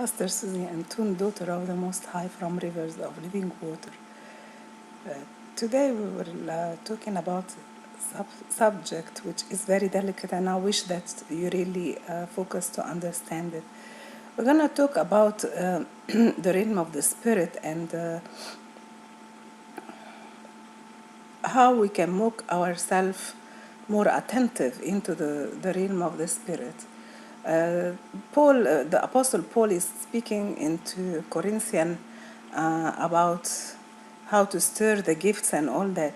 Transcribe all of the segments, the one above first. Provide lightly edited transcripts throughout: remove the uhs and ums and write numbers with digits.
Pastor Suzy Antoun, daughter of the Most High from rivers of living water. Uh, Today we were talking about subject which is very delicate, and I wish that you really focus to understand it. We're going to talk about the realm of the spirit and how we can make ourselves more attentive into the realm of the spirit. The Apostle Paul is speaking into Corinthian about how to stir the gifts and all that.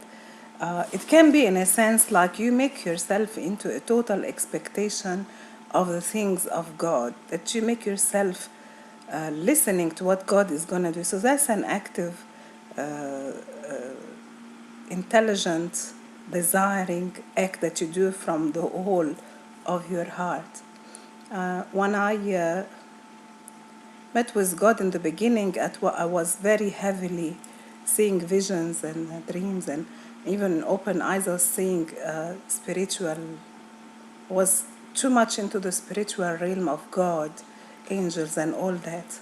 It can be in a sense like you make yourself into a total expectation of the things of God, that you make yourself listening to what God is going to do. So that's an active intelligent, desiring act that you do from the whole of your heart. When I met with God in the beginning, I was very heavily seeing visions and dreams, and even open eyes. I was seeing was too much into the spiritual realm of God, angels, and all that.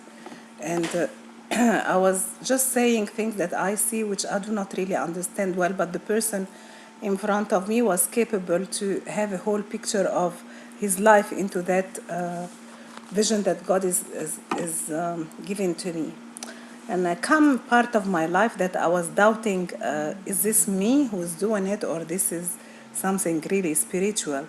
And I was just saying things that I see which I do not really understand well, but the person in front of me was capable to have a whole picture of his life into that vision that God is giving to me. And I come part of my life that I was doubting, is this me who's doing it, or this is something really spiritual?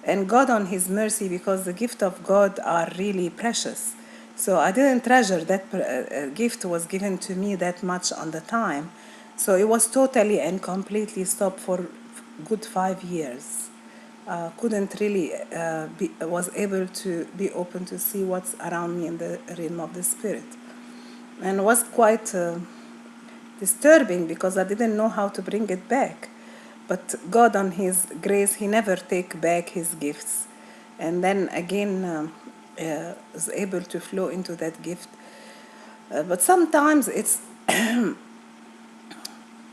And God on his mercy, because the gift of God are really precious. So I didn't treasure that gift was given to me that much on the time. So it was totally and completely stopped for good 5 years. Couldn't really was able to be open to see what's around me in the realm of the spirit. And it was quite disturbing because I didn't know how to bring it back. But God on his grace, he never take back his gifts. And then again is able to flow into that gift. But sometimes it's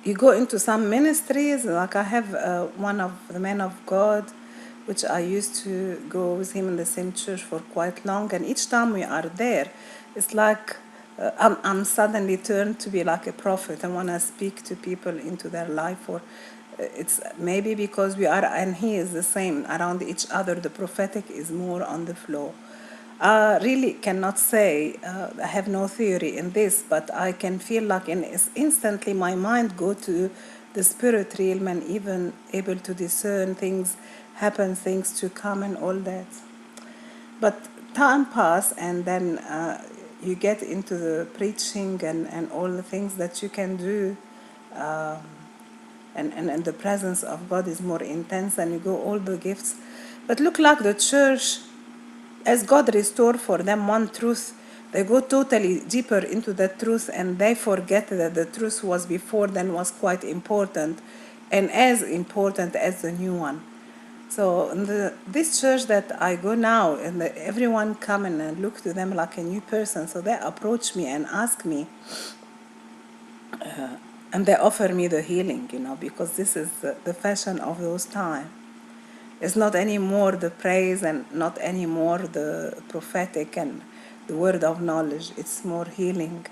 you go into some ministries, like I have one of the men of God, which I used to go with him in the same church for quite long, and each time we are there, it's like I'm suddenly turned to be like a prophet and want to speak to people into their life, or it's maybe because we are, and he is the same, around each other. The prophetic is more on the flow. I really cannot say, I have no theory in this, but I can feel like instantly my mind go to the spirit realm and even able to discern things, happen, things to come and all that. But time pass, and then you get into the preaching and all the things that you can do, and the presence of God is more intense, and you go all the gifts. But look like the church, as God restored for them one truth, they go totally deeper into that truth, and they forget that the truth was before then was quite important, and as important as the new one. So in this church that I go now, and everyone come and look to them like a new person. So they approach me and ask me, and they offer me the healing, because this is the fashion of those times. It's not anymore the praise and not anymore the prophetic and the word of knowledge. It's more healing.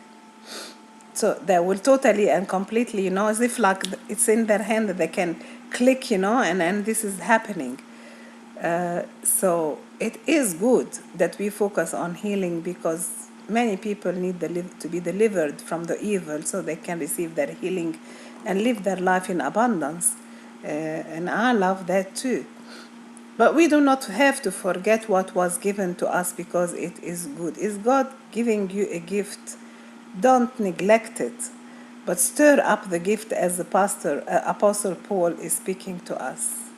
So they will totally and completely, as if like it's in their hand that they can click, and this is happening. So it is good that we focus on healing, because many people need to be delivered from the evil so they can receive their healing and live their life in abundance. And I love that too. But we do not have to forget what was given to us, because it is good. Is God giving you a gift? Don't neglect it, but stir up the gift, as the Apostle Paul is speaking to us.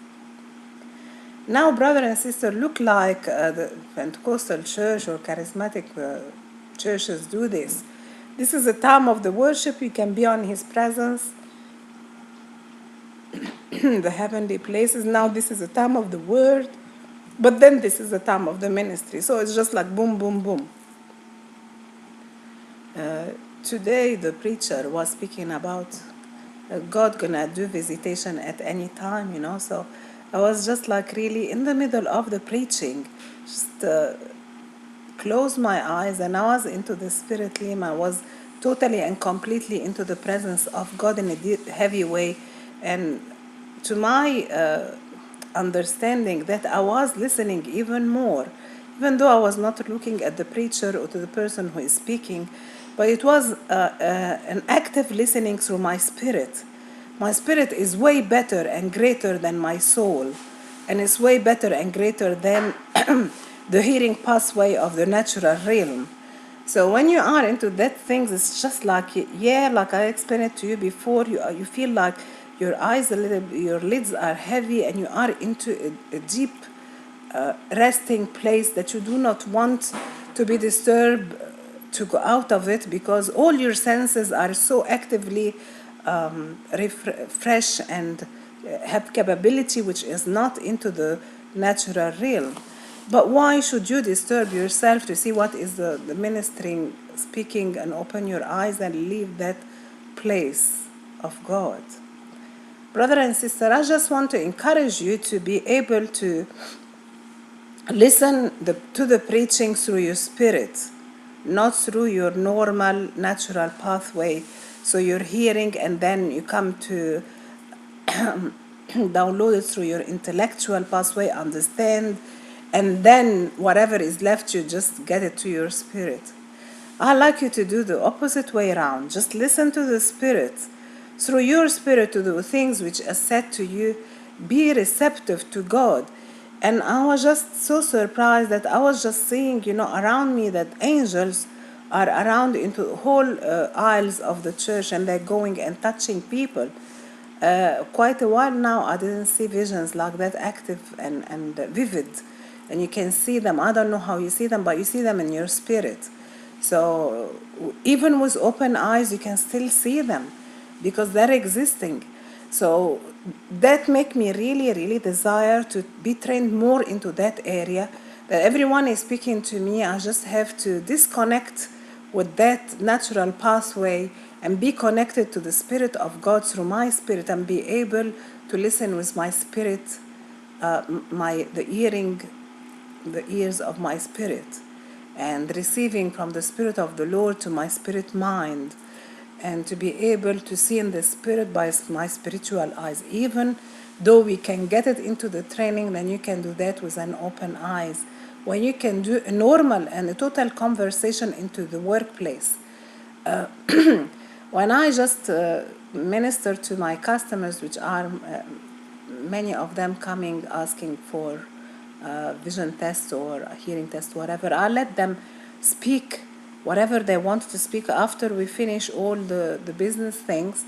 Now, brother and sister, look like the Pentecostal church or charismatic churches do this. This is a time of the worship. You can be on his presence, the heavenly places. Now this is a time of the word, but then this is the time of the ministry. So it's just like boom, boom, boom. Today the preacher was speaking about God gonna do visitation at any time, So I was just like really in the middle of the preaching, just closed my eyes and I was into the spirit realm. I was totally and completely into the presence of God in a heavy way. And to my understanding that I was listening even more, even though I was not looking at the preacher or to the person who is speaking, but it was an active listening through my spirit. My spirit is way better and greater than my soul, and it's way better and greater than the hearing pathway of the natural realm. So when you are into that things, it's just like, yeah, like I explained it to you before, you feel like your eyes your lids are heavy, and you are into a deep resting place that you do not want to be disturbed, to go out of it, because all your senses are so actively fresh and have capability which is not into the natural realm. But why should you disturb yourself to see what is the ministering speaking, and open your eyes and leave that place of God? Brother and sister, I just want to encourage you to be able to listen to the preaching through your spirit, not through your normal natural pathway. So you're hearing and then you come to download it through your intellectual pathway, understand, and then whatever is left, you just get it to your spirit. I like you to do the opposite way around. Just listen to the spirit. Through your spirit to the things which are said to you, be receptive to God. And I was just so surprised that I was just seeing, around me that angels are around into whole aisles of the church, and they're going and touching people. Quite a while now, I didn't see visions like that active and vivid. And you can see them. I don't know how you see them, but you see them in your spirit. So even with open eyes, you can still see them because they're existing. So that make me really, really desire to be trained more into that area. That everyone is speaking to me, I just have to disconnect with that natural pathway and be connected to the Spirit of God through my spirit, and be able to listen with my spirit, the ears of my spirit, and receiving from the Spirit of the Lord to my spirit mind, and to be able to see in the spirit by my spiritual eyes. Even though we can get it into the training, then you can do that with an open eyes. When you can do a normal and a total conversation into the workplace. When I just minister to my customers, which are many of them coming asking for vision test or a hearing test, whatever, I let them speak whatever they want to speak after we finish all the business things,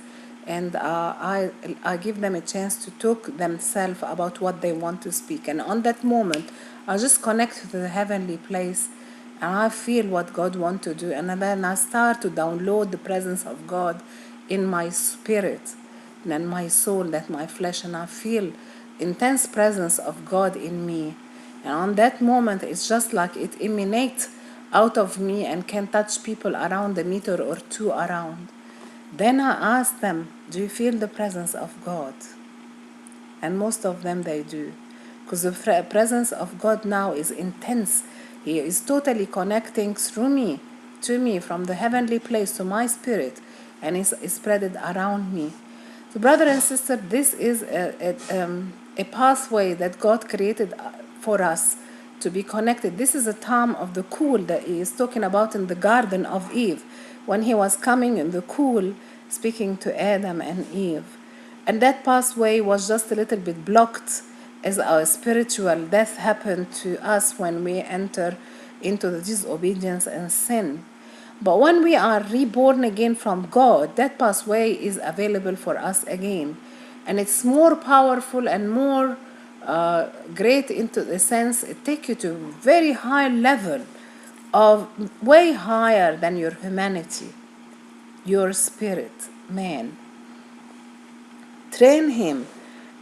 and I give them a chance to talk themselves about what they want to speak. And on that moment, I just connect to the heavenly place, and I feel what God wants to do, and then I start to download the presence of God in my spirit and my soul, that my flesh, and I feel intense presence of God in me. And on that moment, it's just like it emanates out of me and can touch people around a meter or two around. Then I ask them, do you feel the presence of God? And most of them, they do. Because the presence of God now is intense. He is totally connecting through me, to me, from the heavenly place to my spirit, and is spread around me. So brother and sister, this is a pathway that God created for us to be connected. This is a time of the cool that he is talking about in the Garden of Eve, when he was coming in the cool, speaking to Adam and Eve. And that pathway was just a little bit blocked, as our spiritual death happened to us when we enter into the disobedience and sin. But when we are reborn again from God, that pathway is available for us again. And it's more powerful and more great into the sense, it takes you to a very high level of way higher than your humanity, your spirit, man. Train him,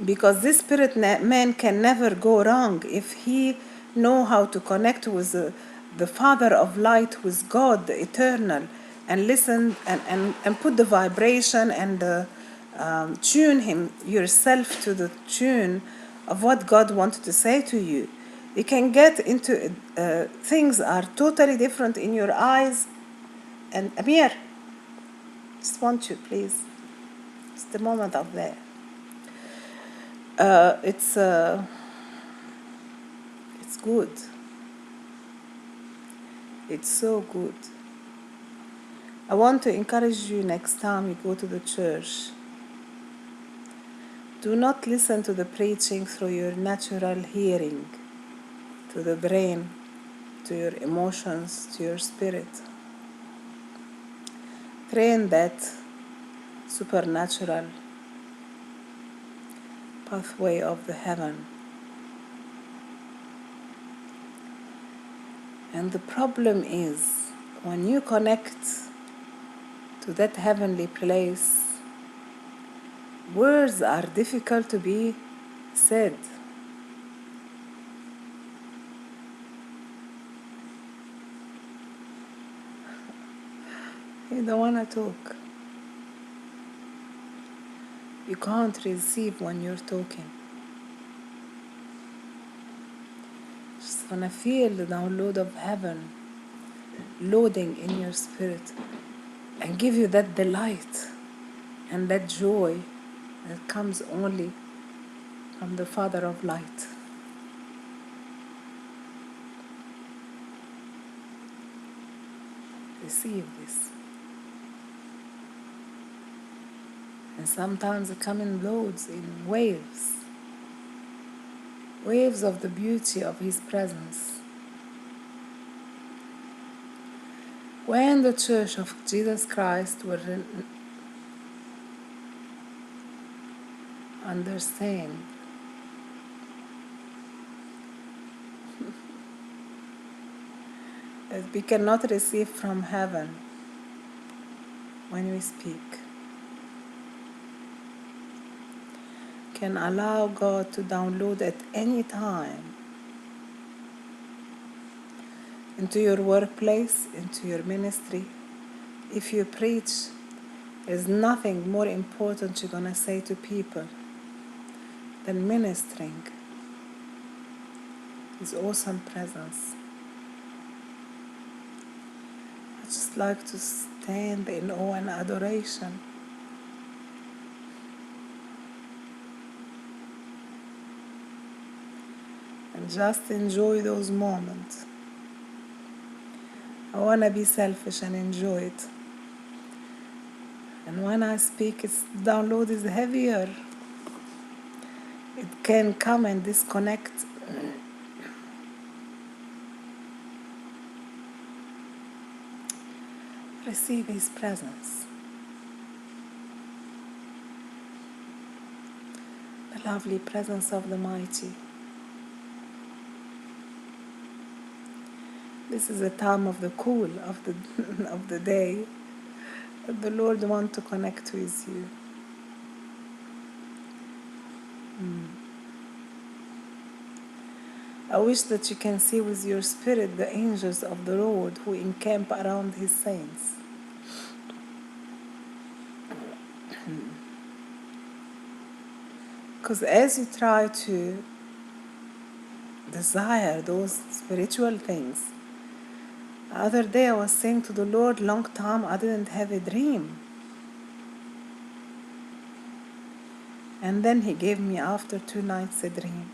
because this spirit man can never go wrong if he know how to connect with the Father of light, with God, the eternal, and listen and put the vibration and tune him yourself to the tune of what God wanted to say to you. You can get into things are totally different in your eyes. And Amir, just want you, please. It's the moment of that. It's good. It's so good. I want to encourage you next time you go to the church. Do not listen to the preaching through your natural hearing, to the brain, to your emotions, to your spirit. Train that supernatural pathway of the heaven. And the problem is, when you connect to that heavenly place, words are difficult to be said. You don't want to talk. You can't receive when you're talking. Just want to feel the download of heaven loading in your spirit and give you that delight and that joy that comes only from the Father of light. Receive this. And sometimes it comes in loads, in waves of the beauty of His presence. When the Church of Jesus Christ will understand that we cannot receive from heaven when we speak, can allow God to download at any time into your workplace, into your ministry. If you preach, there's nothing more important you're going to say to people than ministering His awesome presence. I just like to stand in awe and adoration. And just enjoy those moments. I want to be selfish and enjoy it. And when I speak, its download is heavier. It can come and disconnect. Receive His presence. The lovely presence of the mighty. This is a time of the cool of the of the day that the Lord wants to connect with you. I wish that you can see with your spirit the angels of the Lord who encamp around His saints. Because as you try to desire those spiritual things, the other day I was saying to the Lord, long time I didn't have a dream. And then He gave me after 2 nights a dream.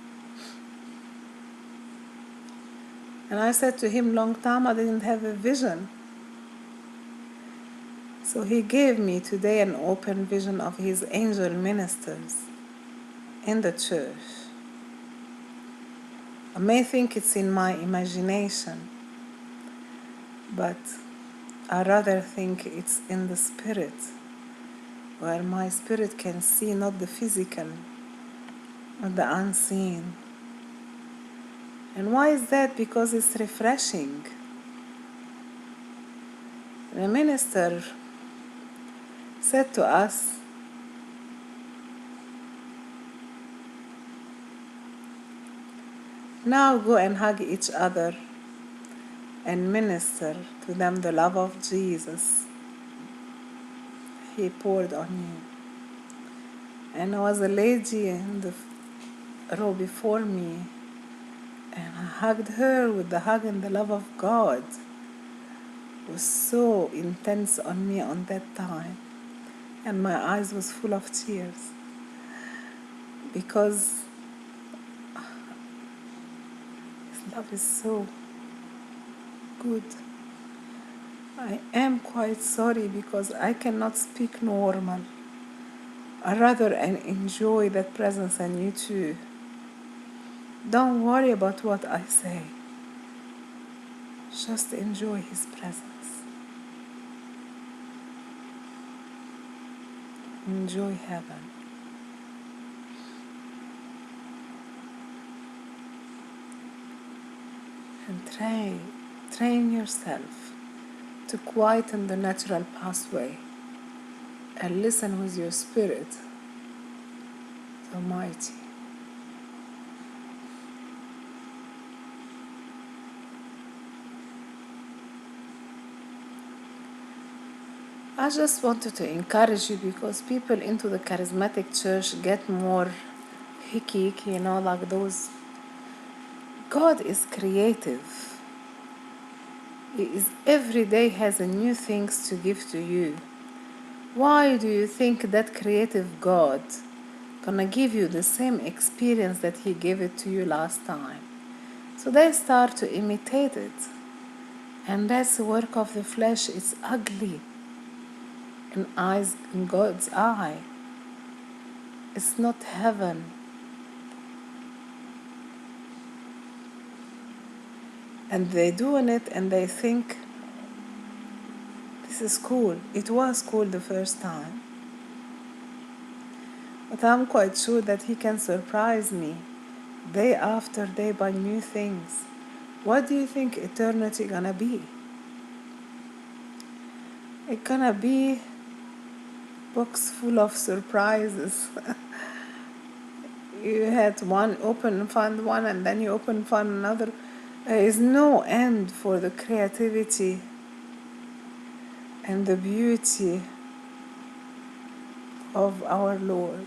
And I said to Him, long time I didn't have a vision. So He gave me today an open vision of His angel ministers in the church. I may think it's in my imagination, but I rather think it's in the spirit, where my spirit can see not the physical, but the unseen. And why is that? Because it's refreshing. The minister said to us, now go and hug each other and minister to them the love of Jesus He poured on you. And there was a lady in the row before me, And I hugged her with the hug and the love of God. It was so intense on me on that time. And my eyes was full of tears because His love is so good. I am quite sorry because I cannot speak normal. I rather enjoy that presence and you too. Don't worry about what I say. Just enjoy His presence. Enjoy heaven. And train yourself to quieten the natural pathway and listen with your spirit, the Almighty. I just wanted to encourage you because people into the charismatic church get more hickey, like those. God is creative. He is every day has a new things to give to you. Why do you think that creative God gonna give you the same experience that He gave it to you last time? So they start to imitate it. And that's the work of the flesh. It's ugly in God's eye. It's not heaven. And they doing it and they think this is cool. It was cool the first time. But I'm quite sure that He can surprise me day after day by new things. What do you think eternity gonna be? It's gonna be a box full of surprises. You had one open, find one, and then you open, find another. There is no end for the creativity and the beauty of our Lord.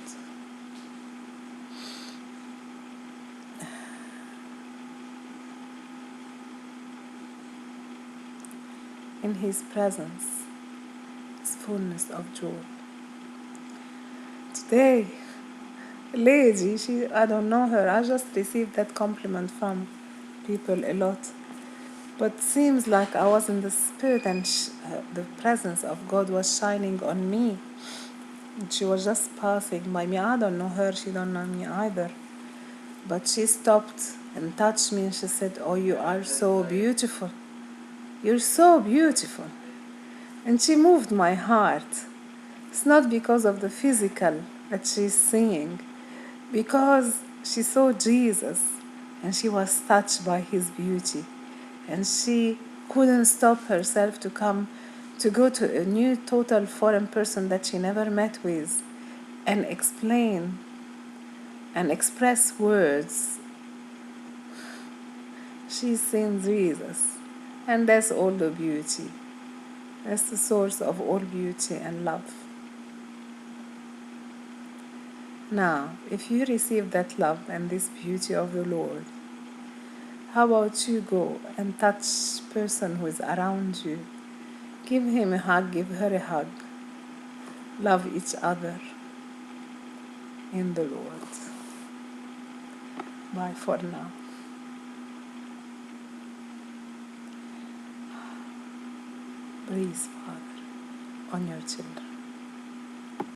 In His presence is fullness of joy. Today, a lady, I don't know her, I just received that compliment from people a lot. But seems like I was in the spirit and the presence of God was shining on me. And she was just passing by me. I don't know her, she don't know me either. But she stopped and touched me and she said, "Oh, you are so beautiful. You're so beautiful." And she moved my heart. It's not because of the physical that she's seeing, because she saw Jesus and she was touched by His beauty. And she couldn't stop herself to go to a new total foreign person that she never met with and explain and express words. She's seen Jesus, and that's all the beauty. That's the source of all beauty and love. Now, if you receive that love and this beauty of the Lord, how about you go and touch person who is around you? Give him a hug, give her a hug. Love each other in the Lord. Bye for now. Breathe, Father, on your children.